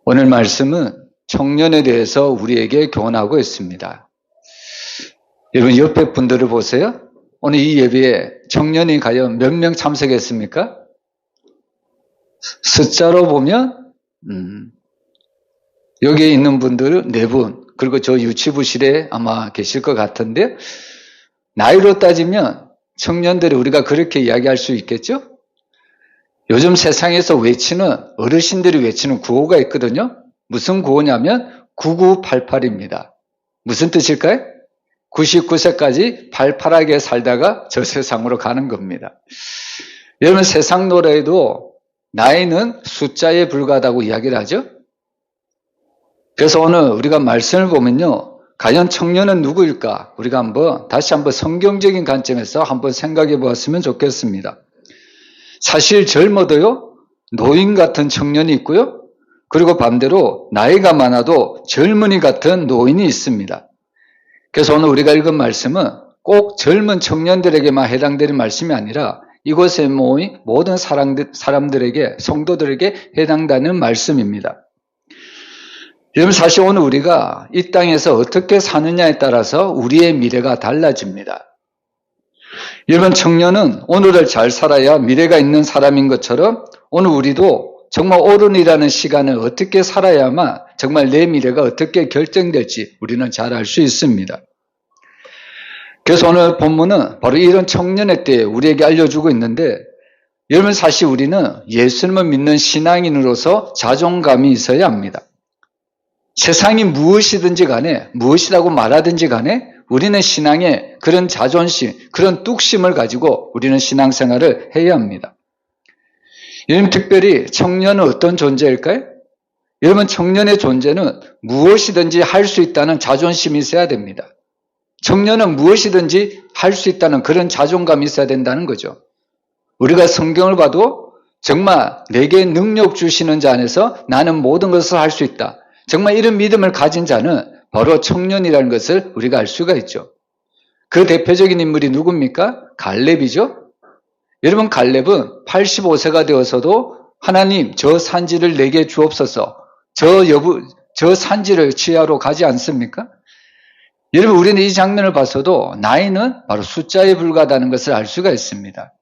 오늘 말씀은 청년에 대해서 우리에게 교훈하고 있습니다. 여러분 옆에 분들을 보세요. 오늘 이 예배에 청년이 과연 몇 명 참석했습니까? 숫자로 보면 여기에 있는 분들은 4분, 그리고 저 유치부실에 아마 계실 것 같은데, 나이로 따지면 청년들이 우리가 그렇게 이야기할 수 있겠죠? 요즘 세상에서 외치는, 어르신들이 외치는 구호가 있거든요. 무슨 구호냐면 9988입니다. 무슨 뜻일까요? 99세까지 팔팔하게 살다가 저 세상으로 가는 겁니다. 여러분 세상 노래에도 나이는 숫자에 불과하다고 이야기를 하죠. 그래서 오늘 우리가 말씀을 보면요, 과연 청년은 누구일까? 우리가 다시 한번 성경적인 관점에서 한번 생각해 보았으면 좋겠습니다. 사실 젊어도요, 노인 같은 청년이 있고요, 그리고 반대로 나이가 많아도 젊은이 같은 노인이 있습니다. 그래서 오늘 우리가 읽은 말씀은 꼭 젊은 청년들에게만 해당되는 말씀이 아니라 이곳에 모인 모든 사람들에게, 성도들에게 해당되는 말씀입니다. 여러분 사실 오늘 우리가 이 땅에서 어떻게 사느냐에 따라서 우리의 미래가 달라집니다. 여러분 청년은 오늘을 잘 살아야 미래가 있는 사람인 것처럼 오늘 우리도 정말 오른이라는 시간을 어떻게 살아야만 정말 내 미래가 어떻게 결정될지 우리는 잘 알 수 있습니다. 그래서 오늘 본문은 바로 이런 청년의 때에 우리에게 알려주고 있는데, 여러분 사실 우리는 예수님을 믿는 신앙인으로서 자존감이 있어야 합니다. 세상이 무엇이든지 간에, 무엇이라고 말하든지 간에 우리는 신앙에 그런 자존심, 그런 뚝심을 가지고 우리는 신앙생활을 해야 합니다. 여러분 특별히 청년은 어떤 존재일까요? 여러분 청년의 존재는 무엇이든지 할 수 있다는 자존심이 있어야 됩니다. 청년은 무엇이든지 할 수 있다는 그런 자존감이 있어야 된다는 거죠. 우리가 성경을 봐도 정말 내게 능력 주시는 자 안에서 나는 모든 것을 할 수 있다, 정말 이런 믿음을 가진 자는 바로 청년이라는 것을 우리가 알 수가 있죠. 그 대표적인 인물이 누굽니까? 갈렙이죠. 여러분 갈렙은 85세가 되어서도 하나님 저 산지를 내게 주옵소서, 저 산지를 취하러 가지 않습니까? 여러분 우리는 이 장면을 봐서도 나이는 바로 숫자에 불과하다는 것을 알 수가 있습니다.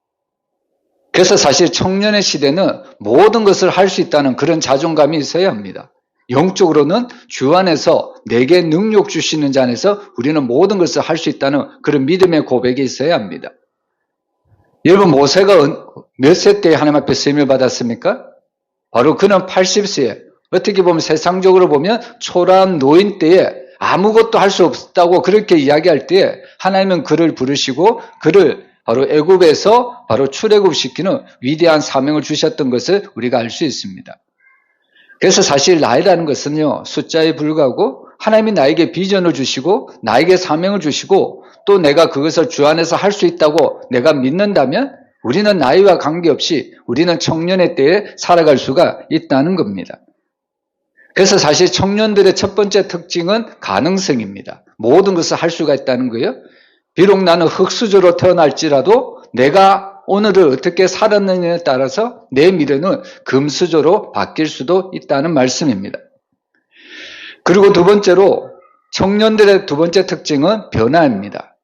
그래서 사실 청년의 시대는 모든 것을 할 수 있다는 그런 자존감이 있어야 합니다. 영적으로는 주 안에서 내게 능력 주시는 자 안에서 우리는 모든 것을 할 수 있다는 그런 믿음의 고백이 있어야 합니다. 여러분 모세가 몇 세 때 하나님 앞에 쓰임을 받았습니까? 바로 그는 80세에, 어떻게 보면 세상적으로 보면 초라한 노인 때에 아무것도 할 수 없다고 그렇게 이야기할 때에 하나님은 그를 부르시고 그를 바로 애굽에서 바로 출애굽시키는 위대한 사명을 주셨던 것을 우리가 알 수 있습니다. 그래서 사실 나이라는 것은요, 숫자에 불과하고 하나님이 나에게 비전을 주시고 나에게 사명을 주시고 또 내가 그것을 주 안에서 할 수 있다고 내가 믿는다면 우리는 나이와 관계없이 우리는 청년의 때에 살아갈 수가 있다는 겁니다. 그래서 사실 청년들의 첫 번째 특징은 가능성입니다. 모든 것을 할 수가 있다는 거예요. 비록 나는 흙수저로 태어날지라도 내가 오늘을 어떻게 살았느냐에 따라서 내 미래는 금수저로 바뀔 수도 있다는 말씀입니다. 그리고 두 번째로 청년들의 두 번째 특징은 변화입니다.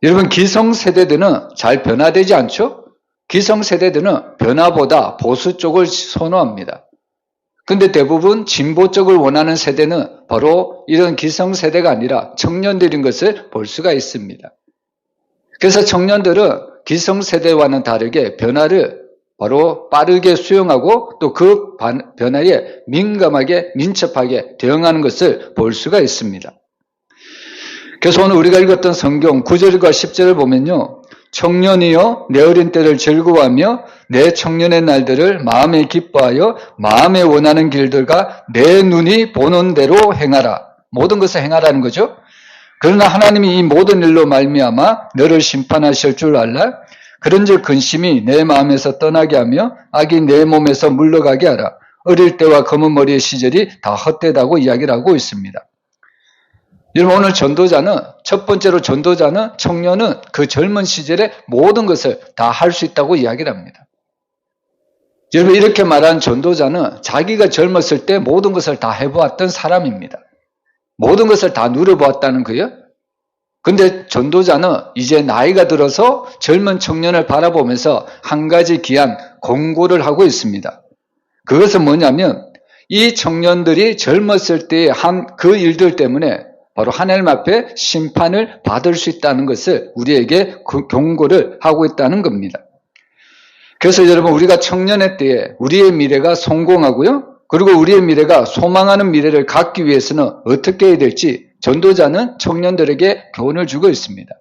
여러분 기성세대들은 잘 변화되지 않죠? 기성세대들은 변화보다 보수 쪽을 선호합니다. 근데 대부분 진보 쪽을 원하는 세대는 바로 이런 기성세대가 아니라 청년들인 것을 볼 수가 있습니다. 그래서 청년들은 기성세대와는 다르게 변화를 바로 빠르게 수용하고 또 그 변화에 민감하게 민첩하게 대응하는 것을 볼 수가 있습니다. 그래서 오늘 우리가 읽었던 성경 9절과 10절을 보면요, 청년이여 내 어린 때를 즐거워하며 내 청년의 날들을 마음에 기뻐하여 마음에 원하는 길들과 내 눈이 보는 대로 행하라. 모든 것을 행하라는 거죠. 그러나 하나님이 이 모든 일로 말미암아 너를 심판하실 줄 알라. 그런즉 근심이 내 마음에서 떠나게 하며 악이 내 몸에서 물러가게 하라. 어릴 때와 검은 머리의 시절이 다 헛되다고 이야기를 하고 있습니다. 여러분 오늘 첫 번째로 전도자는 청년은 그 젊은 시절에 모든 것을 다 할 수 있다고 이야기를 합니다. 여러분, 이렇게 말한 전도자는 자기가 젊었을 때 모든 것을 다 해보았던 사람입니다. 모든 것을 다 누려보았다는 거예요. 근데 전도자는 이제 나이가 들어서 젊은 청년을 바라보면서 한 가지 귀한 권고를 하고 있습니다. 그것은 뭐냐면 이 청년들이 젊었을 때 한 그 일들 때문에 바로 하나님 앞에 심판을 받을 수 있다는 것을 우리에게 경고를 하고 있다는 겁니다. 그래서 여러분, 우리가 청년의 때에 우리의 미래가 성공하고요, 그리고 우리의 미래가 소망하는 미래를 갖기 위해서는 어떻게 해야 될지 전도자는 청년들에게 교훈을 주고 있습니다.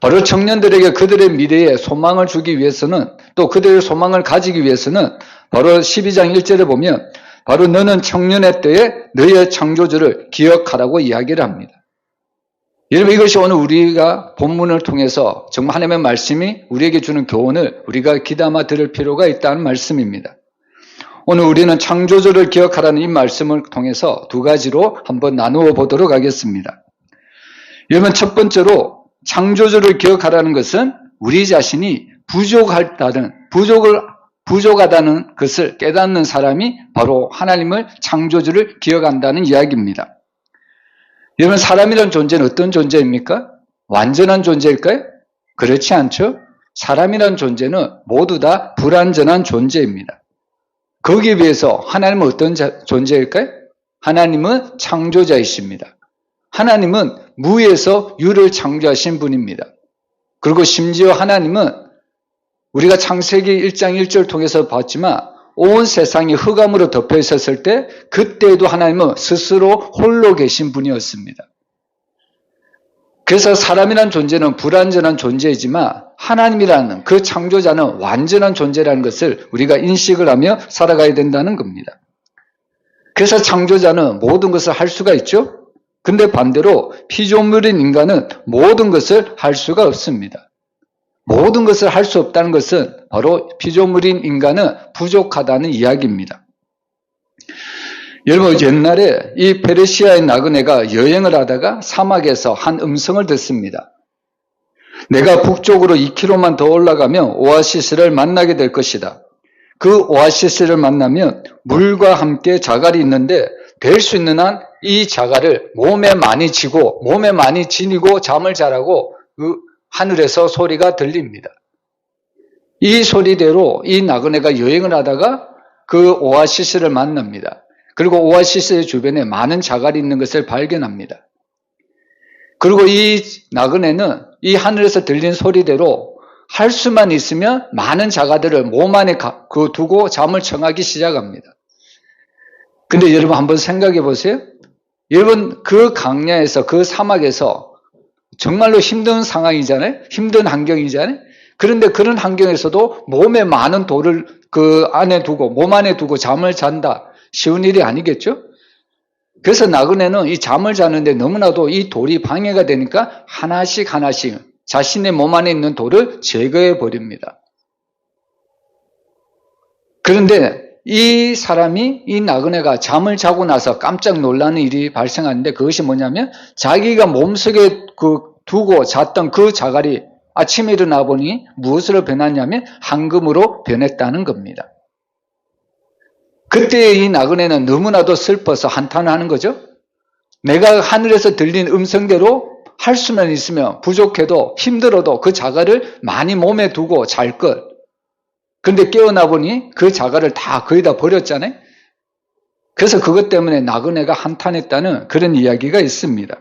바로 청년들에게 그들의 미래에 소망을 주기 위해서는, 또 그들의 소망을 가지기 위해서는 바로 12장 1절에 보면 바로 너는 청년의 때에 너의 창조주를 기억하라고 이야기를 합니다. 여러분, 이것이 오늘 우리가 본문을 통해서 정말 하나님의 말씀이 우리에게 주는 교훈을 우리가 귀담아 들을 필요가 있다는 말씀입니다. 오늘 우리는 창조주를 기억하라는 이 말씀을 통해서 두 가지로 한번 나누어 보도록 하겠습니다. 여러분, 첫 번째로 창조주를 기억하라는 것은 우리 자신이 부족하다는 것을 깨닫는 사람이 바로 하나님을 창조주를 기억한다는 이야기입니다. 여러분, 사람이란 존재는 어떤 존재입니까? 완전한 존재일까요? 그렇지 않죠? 사람이란 존재는 모두 다 불완전한 존재입니다. 거기에 비해서 하나님은 어떤 존재일까요? 하나님은 창조자이십니다. 하나님은 무에서 유를 창조하신 분입니다. 그리고 심지어 하나님은 우리가 창세기 1장 1절 통해서 봤지만 온 세상이 흑암으로 덮여 있었을 때 그때에도 하나님은 스스로 홀로 계신 분이었습니다. 그래서 사람이란 존재는 불완전한 존재이지만 하나님이라는 그 창조자는 완전한 존재라는 것을 우리가 인식을 하며 살아가야 된다는 겁니다. 그래서 창조자는 모든 것을 할 수가 있죠. 근데 반대로 피조물인 인간은 모든 것을 할 수가 없습니다. 모든 것을 할 수 없다는 것은 바로 피조물인 인간은 부족하다는 이야기입니다. 여러분, 옛날에 이 페르시아의 나그네가 여행을 하다가 사막에서 한 음성을 듣습니다. 내가 북쪽으로 2km만 더 올라가면 오아시스를 만나게 될 것이다. 그 오아시스를 만나면 물과 함께 자갈이 있는데 될 수 있는 한 이 자갈을 몸에 많이 지니고 잠을 자라고 그 하늘에서 소리가 들립니다. 이 소리대로 이 나그네가 여행을 하다가 그 오아시스를 만납니다. 그리고 오아시스의 주변에 많은 자갈이 있는 것을 발견합니다. 그리고 이 나그네는 이 하늘에서 들린 소리대로 할 수만 있으면 많은 자갈들을 몸 안에 두고 잠을 청하기 시작합니다. 근데 여러분, 한번 생각해 보세요. 여러분, 그 강야에서, 그 사막에서 정말로 힘든 상황이잖아요. 힘든 환경이잖아요. 그런데 그런 환경에서도 몸에 많은 돌을 몸 안에 두고 잠을 잔다. 쉬운 일이 아니겠죠? 그래서 나그네는 이 잠을 자는데 너무나도 이 돌이 방해가 되니까 하나씩 자신의 몸 안에 있는 돌을 제거해 버립니다. 그런데 이 나그네가 잠을 자고 나서 깜짝 놀라는 일이 발생하는데 그것이 뭐냐면 자기가 몸속에 두고 잤던 그 자갈이 아침에 일어나 보니 무엇으로 변했냐면 황금으로 변했다는 겁니다. 그때 이 나그네는 너무나도 슬퍼서 한탄하는 거죠. 내가 하늘에서 들린 음성대로 할 수만 있으면 부족해도 힘들어도 그 자갈을 많이 몸에 두고 잘 것. 그런데 깨어나 보니 그 자갈을 거의 다 버렸잖아요. 그래서 그것 때문에 나그네가 한탄했다는 그런 이야기가 있습니다.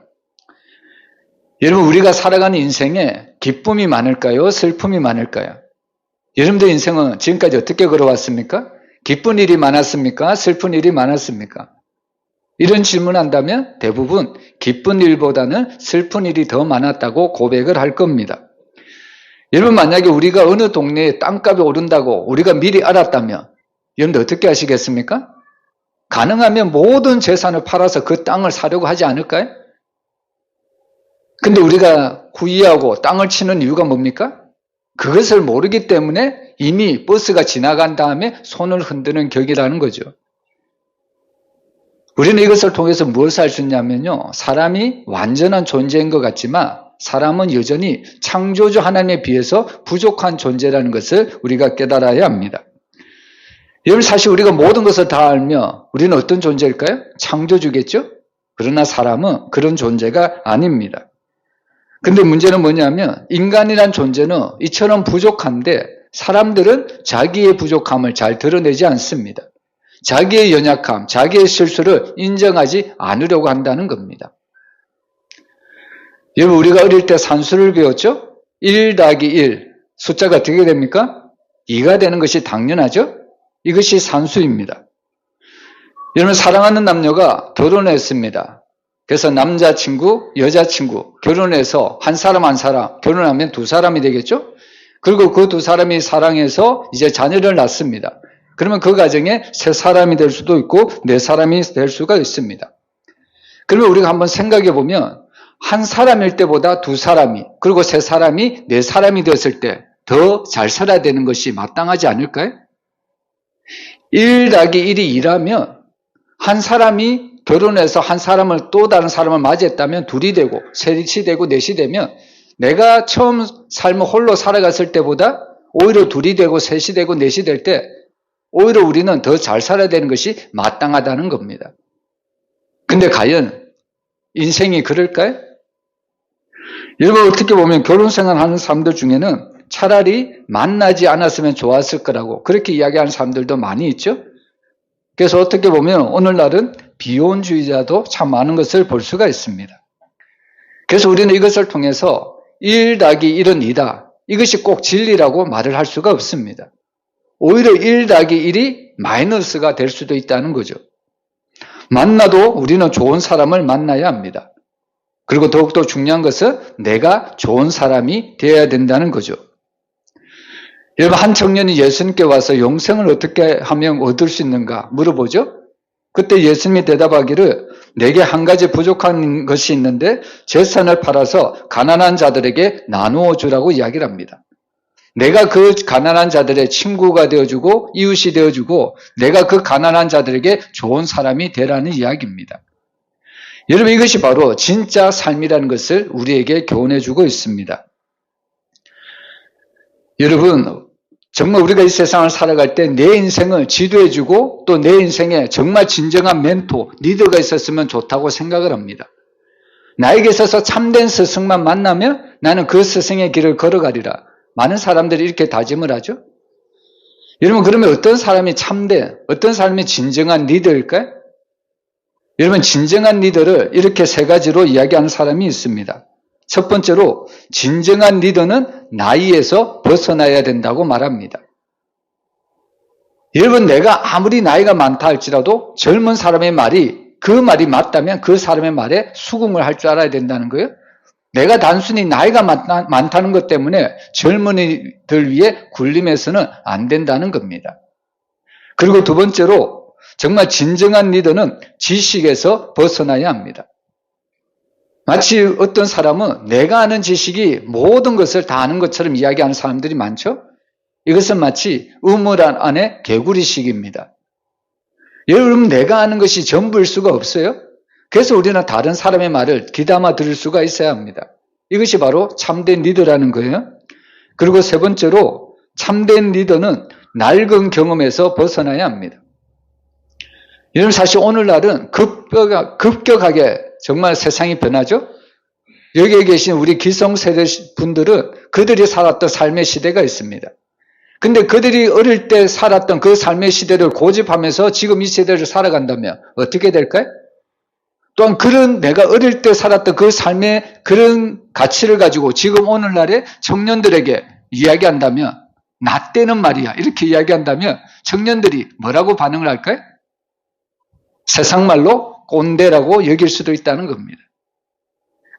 여러분, 우리가 살아가는 인생에 기쁨이 많을까요? 슬픔이 많을까요? 여러분들 인생은 지금까지 어떻게 걸어왔습니까? 기쁜 일이 많았습니까? 슬픈 일이 많았습니까? 이런 질문한다면 대부분 기쁜 일보다는 슬픈 일이 더 많았다고 고백을 할 겁니다. 여러분, 만약에 우리가 어느 동네에 땅값이 오른다고 우리가 미리 알았다면 여러분들 어떻게 하시겠습니까? 가능하면 모든 재산을 팔아서 그 땅을 사려고 하지 않을까요? 근데 우리가 후회하고 땅을 치는 이유가 뭡니까? 그것을 모르기 때문에 이미 버스가 지나간 다음에 손을 흔드는 격이라는 거죠. 우리는 이것을 통해서 무엇을 알 수 있냐면요, 사람이 완전한 존재인 것 같지만 사람은 여전히 창조주 하나님에 비해서 부족한 존재라는 것을 우리가 깨달아야 합니다. 여러분 사실 우리가 모든 것을 다 알며 우리는 어떤 존재일까요? 창조주겠죠? 그러나 사람은 그런 존재가 아닙니다. 근데 문제는 뭐냐면 인간이란 존재는 이처럼 부족한데 사람들은 자기의 부족함을 잘 드러내지 않습니다. 자기의 연약함, 자기의 실수를 인정하지 않으려고 한다는 겁니다. 여러분 우리가 어릴 때 산수를 배웠죠? 1 더하기 1 숫자가 어떻게 됩니까? 2가 되는 것이 당연하죠? 이것이 산수입니다. 여러분 사랑하는 남녀가 결혼했습니다. 그래서 남자친구, 여자친구 결혼해서 한 사람 한 사람 결혼하면 두 사람이 되겠죠? 그리고 그 두 사람이 사랑해서 이제 자녀를 낳습니다. 그러면 그 가정에 세 사람이 될 수도 있고 네 사람이 될 수가 있습니다. 그러면 우리가 한번 생각해 보면 한 사람일 때보다 두 사람이 그리고 세 사람이 네 사람이 되었을 때 더 잘 살아야 되는 것이 마땅하지 않을까요? 1 더하기 1이 2라면 한 사람이 결혼해서 한 사람을 또 다른 사람을 맞이했다면 둘이 되고 셋이 되고 넷이 되면 내가 처음 삶을 홀로 살아갔을 때보다 오히려 둘이 되고 셋이 되고 넷이 될 때 오히려 우리는 더 잘 살아야 되는 것이 마땅하다는 겁니다. 근데 과연 인생이 그럴까요? 여러분 어떻게 보면 결혼생활 하는 사람들 중에는 차라리 만나지 않았으면 좋았을 거라고 그렇게 이야기하는 사람들도 많이 있죠. 그래서 어떻게 보면 오늘날은 비혼주의자도 참 많은 것을 볼 수가 있습니다. 그래서 우리는 이것을 통해서 1 더하기 1은 2다. 이것이 꼭 진리라고 말을 할 수가 없습니다. 오히려 1 더하기 1이 마이너스가 될 수도 있다는 거죠. 만나도 우리는 좋은 사람을 만나야 합니다. 그리고 더욱더 중요한 것은 내가 좋은 사람이 되어야 된다는 거죠. 여러분 한 청년이 예수님께 와서 영생을 어떻게 하면 얻을 수 있는가 물어보죠. 그때 예수님이 대답하기를 내게 한 가지 부족한 것이 있는데 재산을 팔아서 가난한 자들에게 나누어 주라고 이야기를 합니다. 내가 그 가난한 자들의 친구가 되어주고 이웃이 되어주고 내가 그 가난한 자들에게 좋은 사람이 되라는 이야기입니다. 여러분 이것이 바로 진짜 삶이라는 것을 우리에게 교훈해주고 있습니다. 여러분 정말 우리가 이 세상을 살아갈 때 내 인생을 지도해주고 또 내 인생에 정말 진정한 멘토, 리더가 있었으면 좋다고 생각을 합니다. 나에게 있어서 참된 스승만 만나면 나는 그 스승의 길을 걸어가리라. 많은 사람들이 이렇게 다짐을 하죠. 여러분 그러면 어떤 사람이 참된, 어떤 사람이 진정한 리더일까요? 여러분 진정한 리더를 이렇게 세 가지로 이야기하는 사람이 있습니다. 첫 번째로 진정한 리더는 나이에서 벗어나야 된다고 말합니다. 여러분 내가 아무리 나이가 많다 할지라도 젊은 사람의 말이 그 말이 맞다면 그 사람의 말에 수긍을 할 줄 알아야 된다는 거예요. 내가 단순히 나이가 많다는 것 때문에 젊은이들 위해 굴림해서는 안 된다는 겁니다. 그리고 두 번째로 정말 진정한 리더는 지식에서 벗어나야 합니다. 마치 어떤 사람은 내가 아는 지식이 모든 것을 다 아는 것처럼 이야기하는 사람들이 많죠? 이것은 마치 우물 안에 개구리식입니다. 여러분 내가 아는 것이 전부일 수가 없어요. 그래서 우리는 다른 사람의 말을 귀담아 들을 수가 있어야 합니다. 이것이 바로 참된 리더라는 거예요. 그리고 세 번째로 참된 리더는 낡은 경험에서 벗어나야 합니다. 여러분 사실 오늘날은 급격하게 정말 세상이 변하죠. 여기에 계신 우리 기성세대 분들은 그들이 살았던 삶의 시대가 있습니다. 근데 그들이 어릴 때 살았던 그 삶의 시대를 고집하면서 지금 이 세대를 살아간다면 어떻게 될까요? 또한 그런 내가 어릴 때 살았던 그 삶의 그런 가치를 가지고 지금 오늘날의 청년들에게 이야기한다면 나 때는 말이야 이렇게 이야기한다면 청년들이 뭐라고 반응을 할까요? 세상 말로 꼰대라고 여길 수도 있다는 겁니다.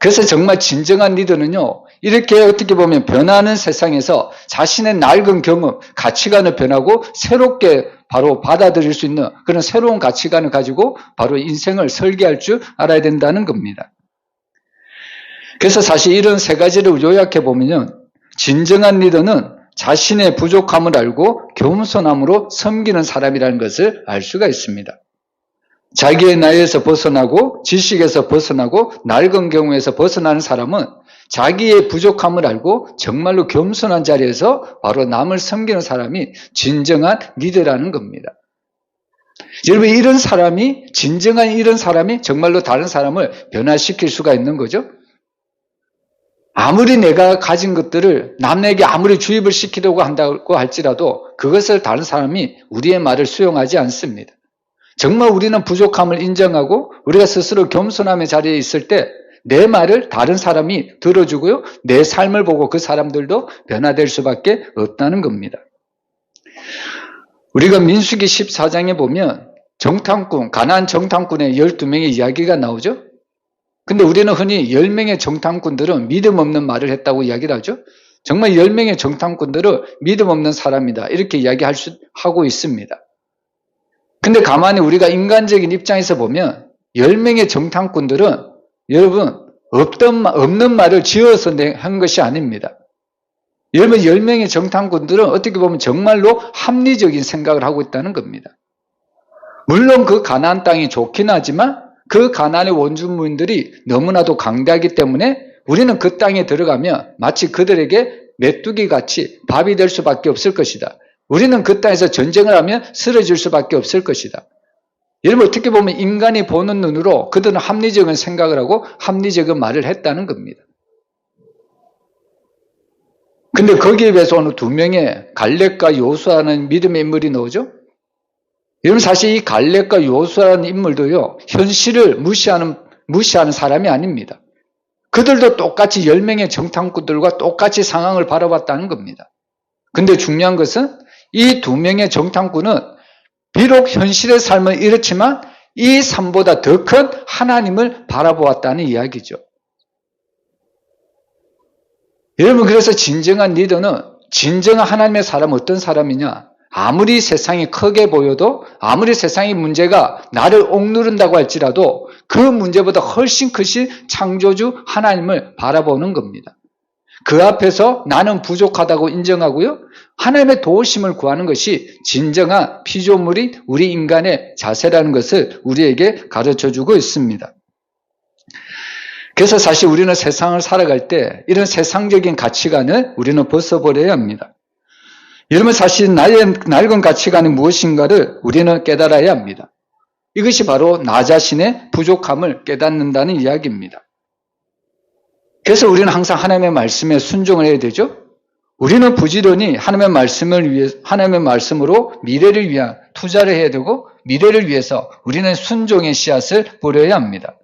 그래서 정말 진정한 리더는요, 이렇게 어떻게 보면 변하는 세상에서 자신의 낡은 경험, 가치관을 변하고 새롭게 바로 받아들일 수 있는 그런 새로운 가치관을 가지고 바로 인생을 설계할 줄 알아야 된다는 겁니다. 그래서 사실 이런 세 가지를 요약해 보면요, 진정한 리더는 자신의 부족함을 알고 겸손함으로 섬기는 사람이라는 것을 알 수가 있습니다. 자기의 나이에서 벗어나고 지식에서 벗어나고 낡은 경우에서 벗어나는 사람은 자기의 부족함을 알고 정말로 겸손한 자리에서 바로 남을 섬기는 사람이 진정한 리더라는 겁니다. 여러분, 진정한 이런 사람이 정말로 다른 사람을 변화시킬 수가 있는 거죠. 아무리 내가 가진 것들을 남에게 아무리 주입을 시키려고 한다고 할지라도 그것을 다른 사람이 우리의 말을 수용하지 않습니다. 정말 우리는 부족함을 인정하고 우리가 스스로 겸손함의 자리에 있을 때 내 말을 다른 사람이 들어주고요, 내 삶을 보고 그 사람들도 변화될 수밖에 없다는 겁니다. 우리가 민수기 14장에 보면 가나안 정탐꾼의 12명의 이야기가 나오죠. 근데 우리는 흔히 10명의 정탐꾼들은 믿음 없는 말을 했다고 이야기를 하죠. 정말 10명의 정탐꾼들은 믿음 없는 사람이다, 이렇게 하고 있습니다. 근데 가만히 우리가 인간적인 입장에서 보면 10명의 정탐꾼들은 여러분 없는 말을 지어서 한 것이 아닙니다. 여러분 10명의 정탐꾼들은 어떻게 보면 정말로 합리적인 생각을 하고 있다는 겁니다. 물론 그 가나안 땅이 좋긴 하지만 그 가나안의 원주민들이 너무나도 강대하기 때문에 우리는 그 땅에 들어가면 마치 그들에게 메뚜기 같이 밥이 될 수밖에 없을 것이다. 우리는 그 땅에서 전쟁을 하면 쓰러질 수밖에 없을 것이다. 여러분 어떻게 보면 인간이 보는 눈으로 그들은 합리적인 생각을 하고 합리적인 말을 했다는 겁니다. 근데 거기에 비해서 오늘 2명의 갈렙과 요수아라는 믿음의 인물이 나오죠. 여러분 사실 이 갈렙과 요수아라는 인물도요, 현실을 무시하는 사람이 아닙니다. 그들도 똑같이 10명의 정탐꾼들과 똑같이 상황을 바라봤다는 겁니다. 근데 중요한 것은 이 2명의 정탐꾼은 비록 현실의 삶은 이렇지만 이 삶보다 더 큰 하나님을 바라보았다는 이야기죠. 여러분 그래서 진정한 리더는 진정한 하나님의 사람은 어떤 사람이냐? 아무리 세상이 크게 보여도 아무리 세상의 문제가 나를 억누른다고 할지라도 그 문제보다 훨씬 크신 창조주 하나님을 바라보는 겁니다. 그 앞에서 나는 부족하다고 인정하고요, 하나님의 도우심을 구하는 것이 진정한 피조물인 우리 인간의 자세라는 것을 우리에게 가르쳐주고 있습니다. 그래서 사실 우리는 세상을 살아갈 때 이런 세상적인 가치관을 우리는 벗어버려야 합니다. 여러분 사실 나의 낡은 가치관이 무엇인가를 우리는 깨달아야 합니다. 이것이 바로 나 자신의 부족함을 깨닫는다는 이야기입니다. 그래서 우리는 항상 하나님의 말씀에 순종을 해야 되죠. 우리는 부지런히 하나님의 말씀으로 미래를 위한 투자를 해야 되고 미래를 위해서 우리는 순종의 씨앗을 뿌려야 합니다.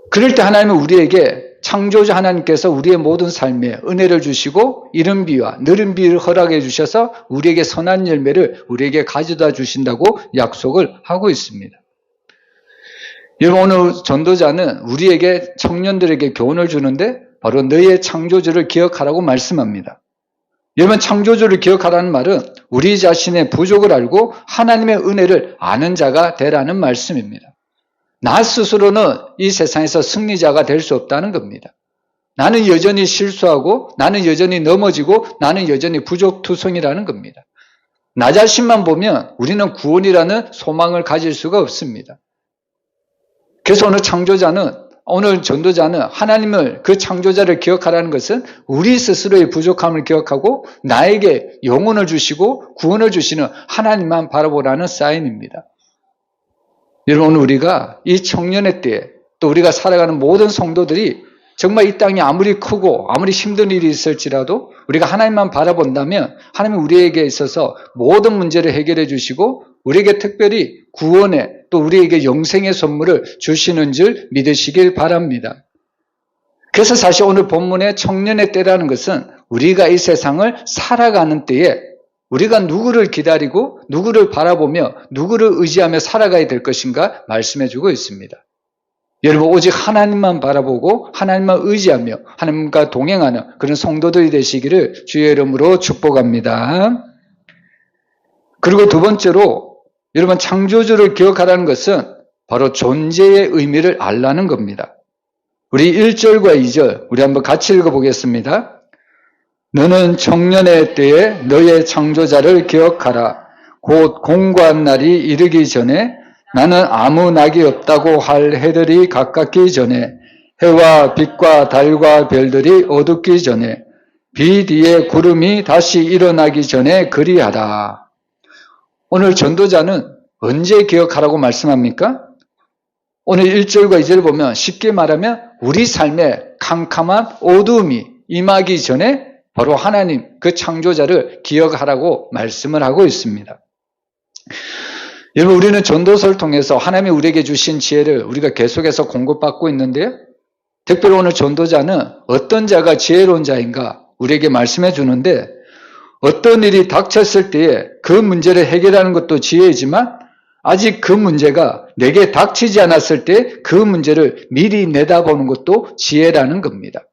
그럴 때 하나님은 우리에게 창조주 하나님께서 우리의 모든 삶에 은혜를 주시고 이른 비와 느린 비를 허락해 주셔서 우리에게 선한 열매를 우리에게 가져다 주신다고 약속을 하고 있습니다. 여러분 오늘 전도자는 우리에게 청년들에게 교훈을 주는데 바로 너의 창조주를 기억하라고 말씀합니다. 여러분 창조주를 기억하라는 말은 우리 자신의 부족을 알고 하나님의 은혜를 아는 자가 되라는 말씀입니다. 나 스스로는 이 세상에서 승리자가 될 수 없다는 겁니다. 나는 여전히 실수하고 나는 여전히 넘어지고 나는 여전히 부족투성이라는 겁니다. 나 자신만 보면 우리는 구원이라는 소망을 가질 수가 없습니다. 그래서 오늘 전도자는 하나님을 그 창조자를 기억하라는 것은 우리 스스로의 부족함을 기억하고 나에게 영혼을 주시고 구원을 주시는 하나님만 바라보라는 사인입니다. 여러분 오늘 우리가 이 청년의 때에 또 우리가 살아가는 모든 성도들이 정말 이 땅이 아무리 크고 아무리 힘든 일이 있을지라도 우리가 하나님만 바라본다면 하나님은 우리에게 있어서 모든 문제를 해결해 주시고 우리에게 특별히 구원의 또 우리에게 영생의 선물을 주시는 줄 믿으시길 바랍니다. 그래서 사실 오늘 본문의 청년의 때라는 것은 우리가 이 세상을 살아가는 때에 우리가 누구를 기다리고 누구를 바라보며 누구를 의지하며 살아가야 될 것인가 말씀해주고 있습니다. 여러분 오직 하나님만 바라보고 하나님만 의지하며 하나님과 동행하는 그런 성도들이 되시기를 주의 이름으로 축복합니다. 그리고 두 번째로 여러분 창조주를 기억하라는 것은 바로 존재의 의미를 알라는 겁니다. 우리 1절과 2절 우리 한번 같이 읽어보겠습니다. 너는 청년의 때에 너의 창조자를 기억하라. 곧 공고한 날이 이르기 전에 나는 아무 낙이 없다고 할 해들이 가깝기 전에, 해와 빛과 달과 별들이 어둡기 전에, 비 뒤에 구름이 다시 일어나기 전에 그리하라. 오늘 전도자는 언제 기억하라고 말씀합니까? 오늘 1절과 2절을 보면 쉽게 말하면 우리 삶에 캄캄한 어두움이 임하기 전에 바로 하나님 그 창조자를 기억하라고 말씀을 하고 있습니다. 여러분, 우리는 전도서를 통해서 하나님이 우리에게 주신 지혜를 우리가 계속해서 공급받고 있는데요. 특별히 오늘 전도자는 어떤 자가 지혜로운 자인가 우리에게 말씀해 주는데, 어떤 일이 닥쳤을 때에 그 문제를 해결하는 것도 지혜이지만 아직 그 문제가 내게 닥치지 않았을 때 그 문제를 미리 내다보는 것도 지혜라는 겁니다.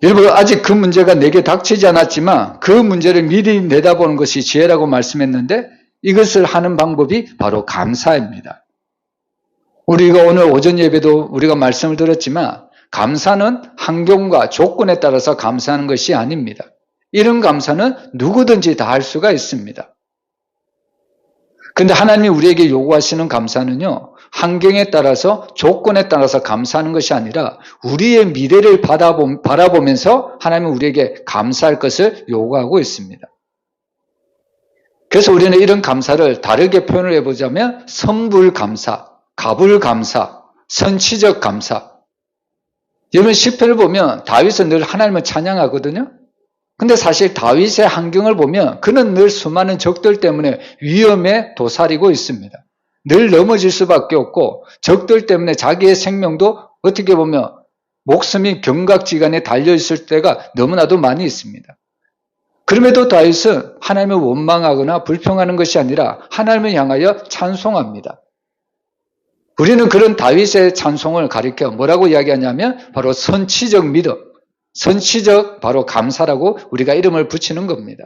여러분, 아직 그 문제가 내게 닥치지 않았지만 그 문제를 미리 내다보는 것이 지혜라고 말씀했는데, 이것을 하는 방법이 바로 감사입니다. 우리가 오늘 오전 예배도 우리가 말씀을 들었지만 감사는 환경과 조건에 따라서 감사하는 것이 아닙니다. 이런 감사는 누구든지 다 할 수가 있습니다. 그런데 하나님이 우리에게 요구하시는 감사는요, 환경에 따라서 조건에 따라서 감사하는 것이 아니라 우리의 미래를 바라보면서 하나님은 우리에게 감사할 것을 요구하고 있습니다. 그래서 우리는 이런 감사를 다르게 표현을 해보자면 선불감사, 가불감사, 선치적 감사. 여러분, 시편을 보면 다윗은 늘 하나님을 찬양하거든요. 근데 사실 다윗의 환경을 보면 그는 늘 수많은 적들 때문에 위험에 도사리고 있습니다. 늘 넘어질 수밖에 없고 적들 때문에 자기의 생명도 어떻게 보면 목숨이 경각지간에 달려있을 때가 너무나도 많이 있습니다. 그럼에도 다윗은 하나님을 원망하거나 불평하는 것이 아니라 하나님을 향하여 찬송합니다. 우리는 그런 다윗의 찬송을 가리켜 뭐라고 이야기하냐면 바로 선치적 믿음, 선치적 바로 감사라고 우리가 이름을 붙이는 겁니다.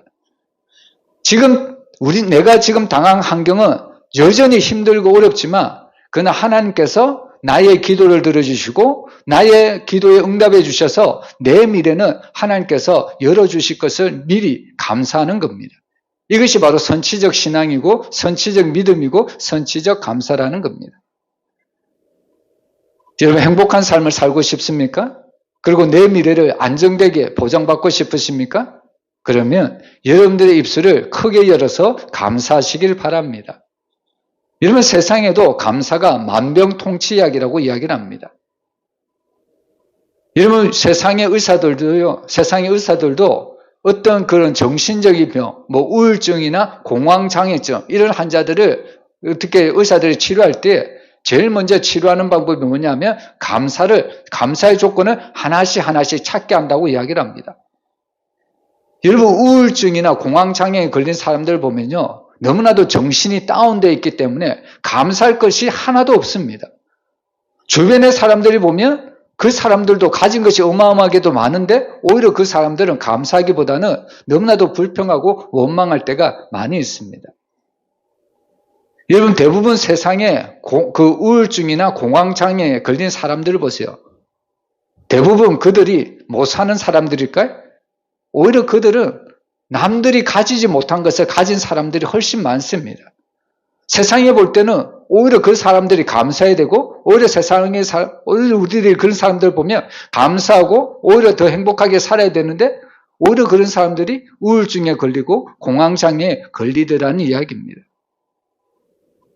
내가 지금 당한 환경은 여전히 힘들고 어렵지만 그러나 하나님께서 나의 기도를 들어주시고 나의 기도에 응답해 주셔서 내 미래는 하나님께서 열어주실 것을 미리 감사하는 겁니다. 이것이 바로 선치적 신앙이고 선치적 믿음이고 선치적 감사라는 겁니다. 여러분, 행복한 삶을 살고 싶습니까? 그리고 내 미래를 안정되게 보장받고 싶으십니까? 그러면 여러분들의 입술을 크게 열어서 감사하시길 바랍니다. 여러분, 세상에도 감사가 만병통치약이라고 이야기를 합니다. 여러분, 세상의 의사들도 어떤 그런 정신적인 병, 우울증이나 공황장애증 이런 환자들을 어떻게 의사들이 치료할 때 제일 먼저 치료하는 방법이 뭐냐면 감사의 조건을 하나씩 찾게 한다고 이야기를 합니다. 여러분, 우울증이나 공황장애에 걸린 사람들 보면요, 너무나도 정신이 다운되어 있기 때문에 감사할 것이 하나도 없습니다. 주변의 사람들이 보면 그 사람들도 가진 것이 어마어마하게도 많은데 오히려 그 사람들은 감사하기보다는 너무나도 불평하고 원망할 때가 많이 있습니다. 여러분, 대부분 세상에 그 우울증이나 공황장애에 걸린 사람들을 보세요. 대부분 그들이 못 사는 사람들일까요? 오히려 그들은 남들이 가지지 못한 것을 가진 사람들이 훨씬 많습니다. 세상에 볼 때는 오히려 그 사람들이 감사해야 되고, 오히려 우리들이 그런 사람들 보면 감사하고 오히려 더 행복하게 살아야 되는데, 오히려 그런 사람들이 우울증에 걸리고 공황장애에 걸리더라는 이야기입니다.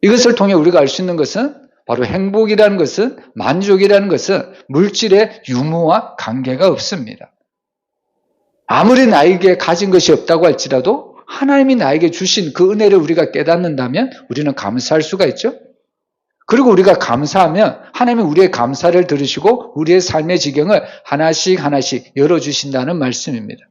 이것을 통해 우리가 알 수 있는 것은 바로 행복이라는 것은, 만족이라는 것은 물질의 유무와 관계가 없습니다. 아무리 나에게 가진 것이 없다고 할지라도 하나님이 나에게 주신 그 은혜를 우리가 깨닫는다면 우리는 감사할 수가 있죠. 그리고 우리가 감사하면 하나님이 우리의 감사를 들으시고 우리의 삶의 지경을 하나씩 열어주신다는 말씀입니다.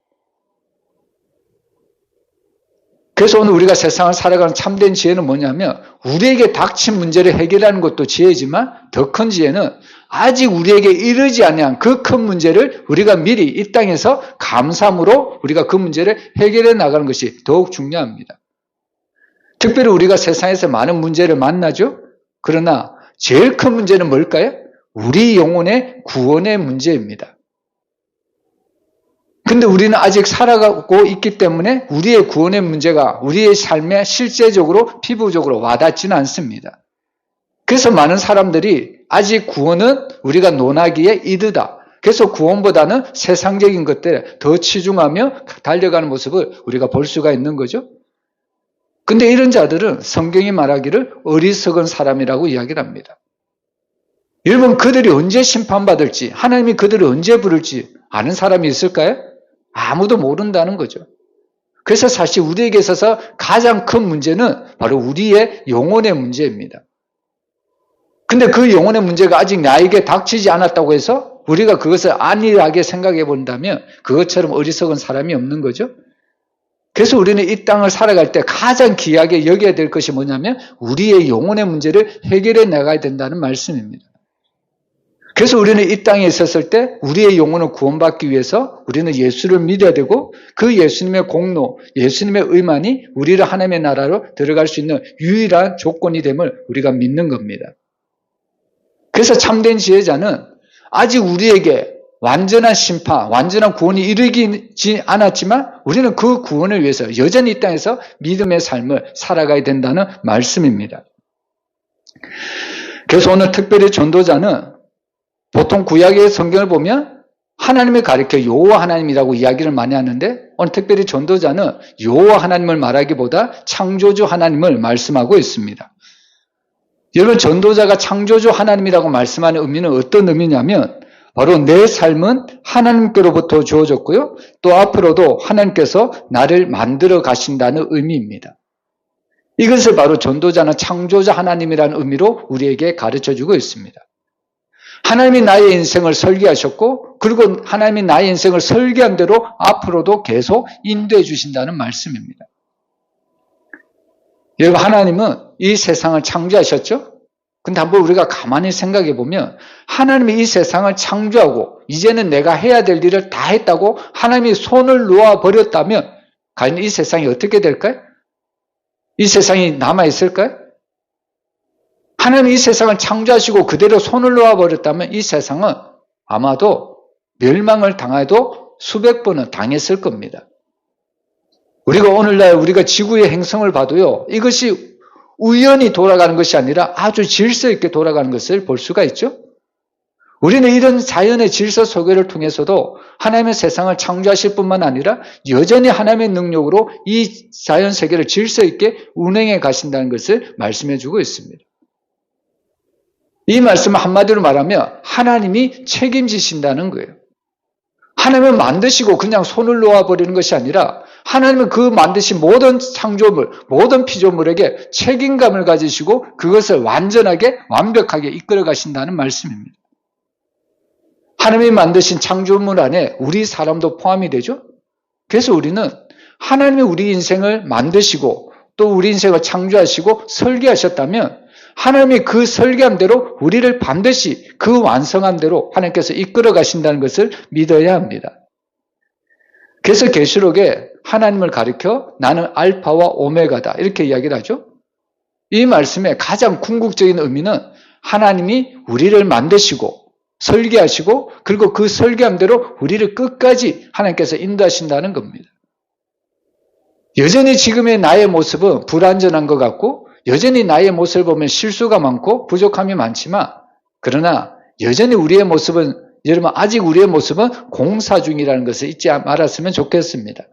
그래서 오늘 우리가 세상을 살아가는 참된 지혜는 뭐냐면, 우리에게 닥친 문제를 해결하는 것도 지혜지만 더 큰 지혜는 아직 우리에게 이르지 아니한 그 큰 문제를 우리가 미리 이 땅에서 감사함으로 우리가 그 문제를 해결해 나가는 것이 더욱 중요합니다. 특별히 우리가 세상에서 많은 문제를 만나죠. 그러나 제일 큰 문제는 뭘까요? 우리 영혼의 구원의 문제입니다. 근데 우리는 아직 살아가고 있기 때문에 우리의 구원의 문제가 우리의 삶에 실제적으로 피부적으로 와닿지는 않습니다. 그래서 많은 사람들이 아직 구원은 우리가 논하기에 이르다. 그래서 구원보다는 세상적인 것들에 더 치중하며 달려가는 모습을 우리가 볼 수가 있는 거죠. 근데 이런 자들은 성경이 말하기를 어리석은 사람이라고 이야기를 합니다. 여러분, 그들이 언제 심판받을지, 하나님이 그들을 언제 부를지 아는 사람이 있을까요? 아무도 모른다는 거죠. 그래서 사실 우리에게 있어서 가장 큰 문제는 바로 우리의 영혼의 문제입니다. 근데 그 영혼의 문제가 아직 나에게 닥치지 않았다고 해서 우리가 그것을 안일하게 생각해 본다면 그것처럼 어리석은 사람이 없는 거죠. 그래서 우리는 이 땅을 살아갈 때 가장 귀하게 여겨야 될 것이 뭐냐면 우리의 영혼의 문제를 해결해 나가야 된다는 말씀입니다. 그래서 우리는 이 땅에 있었을 때 우리의 영혼을 구원받기 위해서 우리는 예수를 믿어야 되고 그 예수님의 공로, 예수님의 의만이 우리를 하나님의 나라로 들어갈 수 있는 유일한 조건이 됨을 우리가 믿는 겁니다. 그래서 참된 지혜자는 아직 우리에게 완전한 심판, 완전한 구원이 이르지 않았지만 우리는 그 구원을 위해서 여전히 이 땅에서 믿음의 삶을 살아가야 된다는 말씀입니다. 그래서 오늘 특별히 전도자는 보통 구약의 성경을 보면 하나님을 가리켜 여호와 하나님이라고 이야기를 많이 하는데 오늘 특별히 전도자는 여호와 하나님을 말하기보다 창조주 하나님을 말씀하고 있습니다. 여러분, 전도자가 창조주 하나님이라고 말씀하는 의미는 어떤 의미냐면 바로 내 삶은 하나님께로부터 주어졌고요. 또 앞으로도 하나님께서 나를 만들어 가신다는 의미입니다. 이것을 바로 전도자는 창조자 하나님이라는 의미로 우리에게 가르쳐주고 있습니다. 하나님이 나의 인생을 설계하셨고 그리고 하나님이 나의 인생을 설계한 대로 앞으로도 계속 인도해 주신다는 말씀입니다. 여러분, 하나님은 이 세상을 창조하셨죠? 근데 한번 우리가 가만히 생각해 보면 하나님이 이 세상을 창조하고 이제는 내가 해야 될 일을 다 했다고 하나님이 손을 놓아 버렸다면 과연 이 세상이 어떻게 될까요? 이 세상이 남아있을까요? 하나님이 이 세상을 창조하시고 그대로 손을 놓아 버렸다면 이 세상은 아마도 멸망을 당해도 수백 번은 당했을 겁니다. 우리가 오늘날 우리가 지구의 행성을 봐도요, 이것이 우연히 돌아가는 것이 아니라 아주 질서 있게 돌아가는 것을 볼 수가 있죠. 우리는 이런 자연의 질서 소개를 통해서도 하나님의 세상을 창조하실 뿐만 아니라 여전히 하나님의 능력으로 이 자연 세계를 질서 있게 운행해 가신다는 것을 말씀해 주고 있습니다. 이 말씀을 한마디로 말하면 하나님이 책임지신다는 거예요. 하나님은 만드시고 그냥 손을 놓아버리는 것이 아니라 하나님은 그 만드신 모든 창조물, 모든 피조물에게 책임감을 가지시고 그것을 완전하게 완벽하게 이끌어 가신다는 말씀입니다. 하나님이 만드신 창조물 안에 우리 사람도 포함이 되죠. 그래서 우리는 하나님이 우리 인생을 만드시고 또 우리 인생을 창조하시고 설계하셨다면 하나님이 그 설계한 대로 우리를 반드시 그 완성한 대로 하나님께서 이끌어 가신다는 것을 믿어야 합니다. 그래서 계시록에 하나님을 가리켜 나는 알파와 오메가다 이렇게 이야기를 하죠. 이 말씀의 가장 궁극적인 의미는 하나님이 우리를 만드시고 설계하시고 그리고 그 설계한 대로 우리를 끝까지 하나님께서 인도하신다는 겁니다. 여전히 지금의 나의 모습은 불완전한 것 같고 여전히 나의 모습을 보면 실수가 많고 부족함이 많지만 그러나 여전히 우리의 모습은 여러분 아직 우리의 모습은 공사 중이라는 것을 잊지 말았으면 좋겠습니다.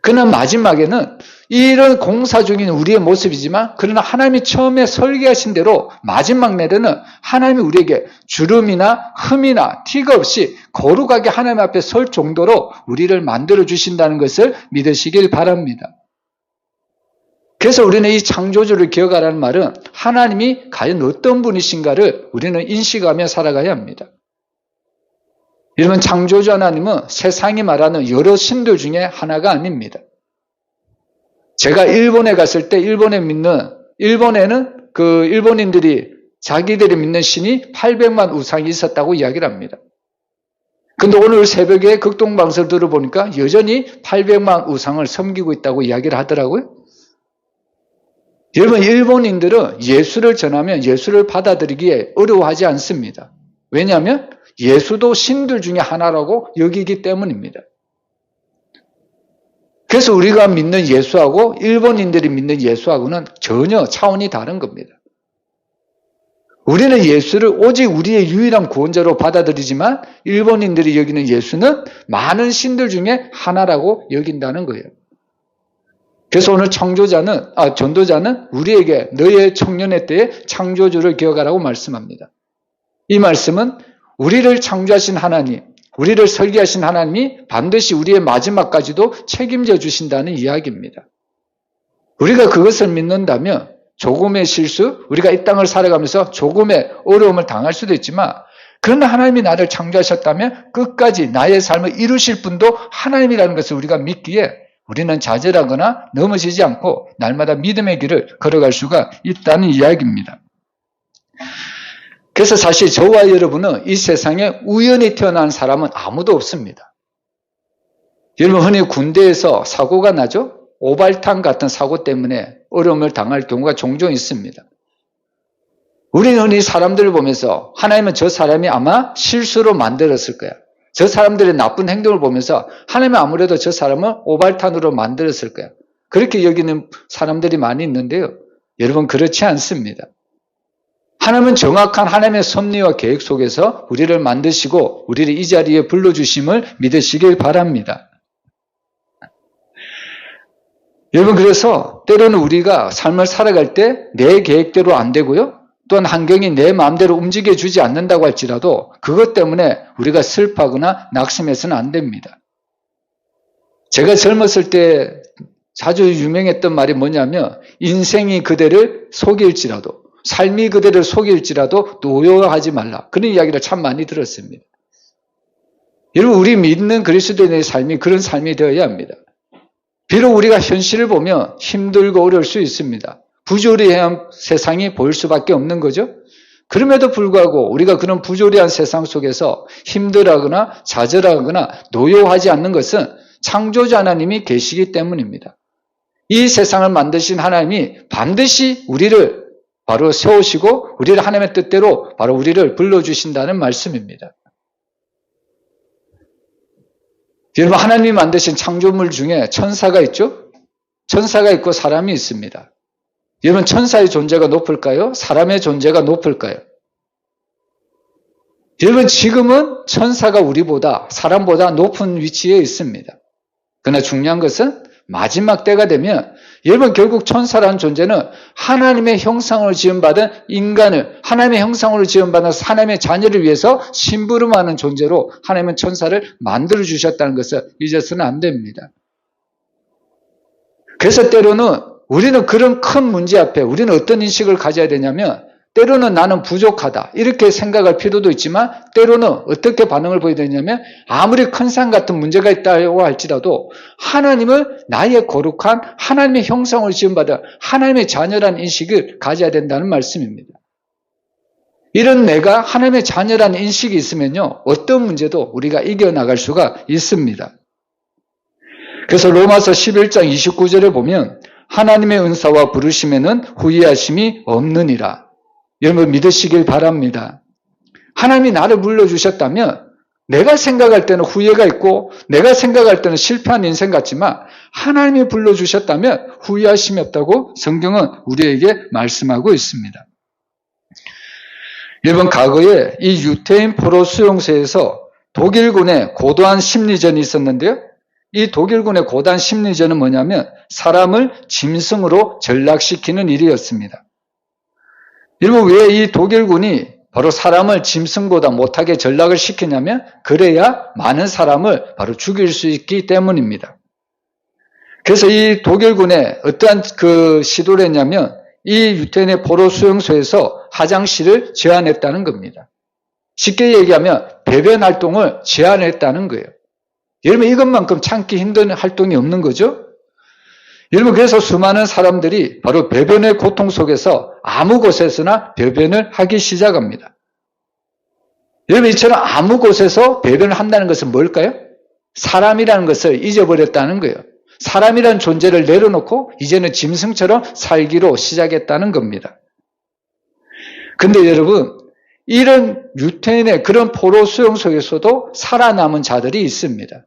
그러나 마지막에는 이런 공사 중인 우리의 모습이지만 그러나 하나님이 처음에 설계하신 대로 마지막 날에는 하나님이 우리에게 주름이나 흠이나 티가 없이 거룩하게 하나님 앞에 설 정도로 우리를 만들어 주신다는 것을 믿으시길 바랍니다. 그래서 우리는 이 창조주를 기억하라는 말은 하나님이 과연 어떤 분이신가를 우리는 인식하며 살아가야 합니다. 여러분, 창조주 하나님은 세상이 말하는 여러 신들 중에 하나가 아닙니다. 제가 일본에 갔을 때 일본에는 그 일본인들이 자기들이 믿는 신이 800만 우상이 있었다고 이야기를 합니다. 근데 오늘 새벽에 극동방송을 들어보니까 여전히 800만 우상을 섬기고 있다고 이야기를 하더라고요. 여러분, 일본인들은 예수를 전하면 예수를 받아들이기에 어려워하지 않습니다. 왜냐하면 예수도 신들 중에 하나라고 여기기 때문입니다. 그래서 우리가 믿는 예수하고 일본인들이 믿는 예수하고는 전혀 차원이 다른 겁니다. 우리는 예수를 오직 우리의 유일한 구원자로 받아들이지만 일본인들이 여기는 예수는 많은 신들 중에 하나라고 여긴다는 거예요. 그래서 오늘 전도자는 우리에게 너의 청년의 때에 창조주를 기억하라고 말씀합니다. 이 말씀은 우리를 창조하신 하나님, 우리를 설계하신 하나님이 반드시 우리의 마지막까지도 책임져 주신다는 이야기입니다. 우리가 그것을 믿는다면 조금의 실수, 우리가 이 땅을 살아가면서 조금의 어려움을 당할 수도 있지만 그러나 하나님이 나를 창조하셨다면 끝까지 나의 삶을 이루실 분도 하나님이라는 것을 우리가 믿기에 우리는 좌절하거나 넘어지지 않고 날마다 믿음의 길을 걸어갈 수가 있다는 이야기입니다. 그래서 사실 저와 여러분은 이 세상에 우연히 태어난 사람은 아무도 없습니다. 여러분 흔히 군대에서 사고가 나죠? 오발탄 같은 사고 때문에 어려움을 당할 경우가 종종 있습니다. 우리는 흔히 사람들을 보면서 하나님은 저 사람이 아마 실수로 만들었을 거야. 저 사람들의 나쁜 행동을 보면서 하나님은 아무래도 저 사람을 오발탄으로 만들었을 거야. 그렇게 여기는 사람들이 많이 있는데요. 여러분 그렇지 않습니다. 하나님은 정확한 하나님의 섭리와 계획 속에서 우리를 만드시고 우리를 이 자리에 불러주심을 믿으시길 바랍니다. 여러분 그래서 때로는 우리가 삶을 살아갈 때 내 계획대로 안 되고요. 또한 환경이 내 마음대로 움직여주지 않는다고 할지라도 그것 때문에 우리가 슬퍼하거나 낙심해서는 안 됩니다. 제가 젊었을 때 자주 유명했던 말이 뭐냐면 인생이 그대를 속일지라도 삶이 그대를 속일지라도 노여워하지 말라. 그런 이야기를 참 많이 들었습니다. 여러분 우리 믿는 그리스도인의 삶이 그런 삶이 되어야 합니다. 비록 우리가 현실을 보면 힘들고 어려울 수 있습니다. 부조리한 세상이 보일 수밖에 없는 거죠. 그럼에도 불구하고 우리가 그런 부조리한 세상 속에서 힘들어하거나 좌절하거나 노여워하지 않는 것은 창조주 하나님이 계시기 때문입니다. 이 세상을 만드신 하나님이 반드시 우리를 바로 세우시고 우리를 하나님의 뜻대로 바로 우리를 불러주신다는 말씀입니다. 여러분 하나님이 만드신 창조물 중에 천사가 있죠? 천사가 있고 사람이 있습니다. 여러분 천사의 존재가 높을까요? 사람의 존재가 높을까요? 여러분 지금은 천사가 우리보다 사람보다 높은 위치에 있습니다. 그러나 중요한 것은 마지막 때가 되면 여러분 결국 천사라는 존재는 하나님의 형상으로 지음받은 인간을 하나님의 형상으로 지음받은 하나님의 자녀를 위해서 심부름하는 존재로 하나님은 천사를 만들어주셨다는 것을 잊어서는 안 됩니다. 그래서 때로는 우리는 그런 큰 문제 앞에 우리는 어떤 인식을 가져야 되냐면 때로는 나는 부족하다 이렇게 생각할 필요도 있지만 때로는 어떻게 반응을 보여야 되냐면 아무리 큰 산 같은 문제가 있다고 할지라도 하나님을 나의 거룩한 하나님의 형상을 지음받아 하나님의 자녀라는 인식을 가져야 된다는 말씀입니다. 이런 내가 하나님의 자녀라는 인식이 있으면요 어떤 문제도 우리가 이겨나갈 수가 있습니다. 그래서 로마서 11장 29절에 보면 하나님의 은사와 부르심에는 후회하심이 없느니라. 여러분 믿으시길 바랍니다. 하나님이 나를 불러주셨다면 내가 생각할 때는 후회가 있고 내가 생각할 때는 실패한 인생 같지만 하나님이 불러주셨다면 후회하심이 없다고 성경은 우리에게 말씀하고 있습니다. 여러분 과거에 이 유태인 포로 수용소에서 독일군의 고도한 심리전이 있었는데요. 이 독일군의 고단 심리전은 뭐냐면 사람을 짐승으로 전락시키는 일이었습니다. 여러분 왜 이 독일군이 바로 사람을 짐승보다 못하게 전락을 시키냐면 그래야 많은 사람을 바로 죽일 수 있기 때문입니다. 그래서 이 독일군에 어떠한 시도를 했냐면 이 유태인의 포로 수용소에서 화장실을 제한했다는 겁니다. 쉽게 얘기하면 배변 활동을 제한했다는 거예요. 여러분 이것만큼 참기 힘든 활동이 없는 거죠? 여러분 그래서 수많은 사람들이 바로 배변의 고통 속에서 아무 곳에서나 배변을 하기 시작합니다. 여러분 이처럼 아무 곳에서 배변을 한다는 것은 뭘까요? 사람이라는 것을 잊어버렸다는 거예요. 사람이라는 존재를 내려놓고 이제는 짐승처럼 살기로 시작했다는 겁니다. 근데 여러분 이런 유태인의 그런 포로 수용소에서도 살아남은 자들이 있습니다.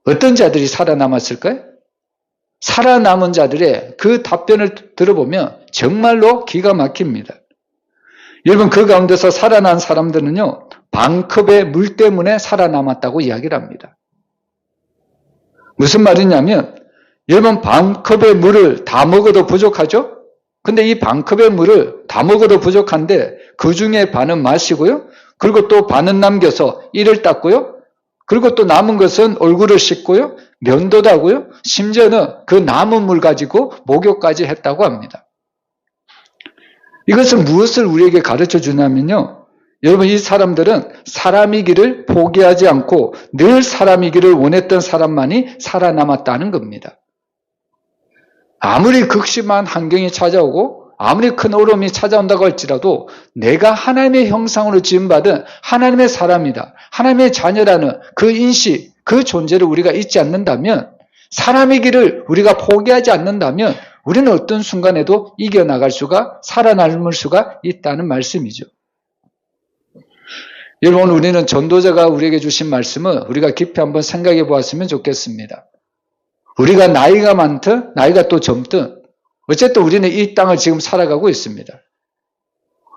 어떤 자들이 살아남았을까요? 살아남은 자들의 그 답변을 들어보면 정말로 기가 막힙니다. 여러분, 그 가운데서 살아난 사람들은요, 반컵의 물 때문에 살아남았다고 이야기를 합니다. 무슨 말이냐면, 여러분, 반컵의 물을 다 먹어도 부족하죠? 근데 이 반컵의 물을 다 먹어도 부족한데 그 중에 반은 마시고요. 그리고 또 반은 남겨서 이를 닦고요. 그리고 또 남은 것은 얼굴을 씻고요. 면도도 하고요. 심지어는 그 남은 물 가지고 목욕까지 했다고 합니다. 이것은 무엇을 우리에게 가르쳐 주냐면요. 여러분, 이 사람들은 사람이기를 포기하지 않고 늘 사람이기를 원했던 사람만이 살아남았다는 겁니다. 아무리 극심한 환경이 찾아오고 아무리 큰 어려움이 찾아온다고 할지라도 내가 하나님의 형상으로 지음받은 하나님의 사람이다, 하나님의 자녀라는 그 인식, 그 존재를 우리가 잊지 않는다면, 사람이기를 우리가 포기하지 않는다면 우리는 어떤 순간에도 이겨나갈 수가, 살아남을 수가 있다는 말씀이죠. 여러분, 우리는 전도자가 우리에게 주신 말씀을 우리가 깊이 한번 생각해 보았으면 좋겠습니다. 우리가 나이가 많든 나이가 또 젊든 어쨌든 우리는 이 땅을 지금 살아가고 있습니다.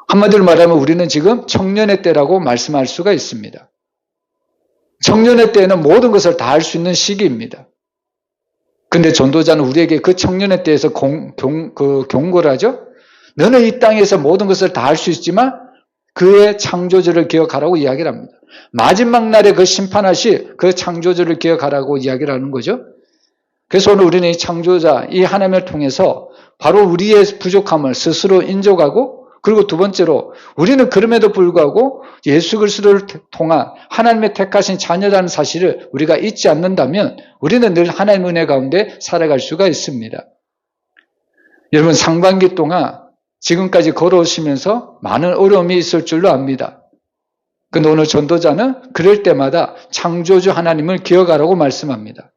한마디로 말하면 우리는 지금 청년의 때라고 말씀할 수가 있습니다. 청년의 때에는 모든 것을 다 할 수 있는 시기입니다. 근데 전도자는 우리에게 그 청년의 때에서 경고를 하죠. 너는 이 땅에서 모든 것을 다 할 수 있지만 그의 창조주를 기억하라고 이야기를 합니다. 마지막 날에 그 심판하실 그 창조주를 기억하라고 이야기를 하는 거죠. 그래서 오늘 우리는 이 창조자, 이 하나님을 통해서 바로 우리의 부족함을 스스로 인정하고, 그리고 두 번째로 우리는 그럼에도 불구하고 예수 그리스도를 통한 하나님의 택하신 자녀라는 사실을 우리가 잊지 않는다면 우리는 늘 하나님의 은혜 가운데 살아갈 수가 있습니다. 여러분, 상반기 동안 지금까지 걸어오시면서 많은 어려움이 있을 줄로 압니다. 그런데 오늘 전도자는 그럴 때마다 창조주 하나님을 기억하라고 말씀합니다.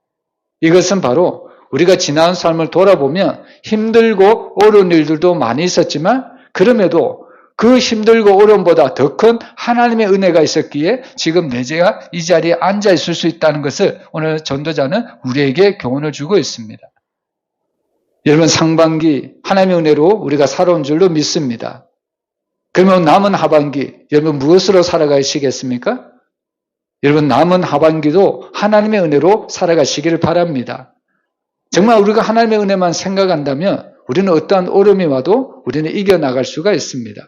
이것은 바로 우리가 지나온 삶을 돌아보면 힘들고 어려운 일들도 많이 있었지만 그럼에도 그 힘들고 어려움보다 더 큰 하나님의 은혜가 있었기에 지금 내가 이 자리에 앉아 있을 수 있다는 것을 오늘 전도자는 우리에게 교훈을 주고 있습니다. 여러분, 상반기 하나님의 은혜로 우리가 살아온 줄로 믿습니다. 그러면 남은 하반기 여러분 무엇으로 살아가시겠습니까? 여러분, 남은 하반기도 하나님의 은혜로 살아가시기를 바랍니다. 정말 우리가 하나님의 은혜만 생각한다면 우리는 어떠한 어려움이 와도 우리는 이겨나갈 수가 있습니다.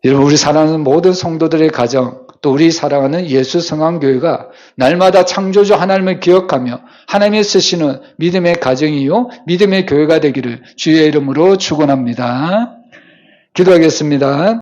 여러분, 우리 사랑하는 모든 성도들의 가정, 또 우리 사랑하는 예수 성황교회가 날마다 창조주 하나님을 기억하며 하나님이 쓰시는 믿음의 가정이요 믿음의 교회가 되기를 주의 이름으로 축원합니다. 기도하겠습니다.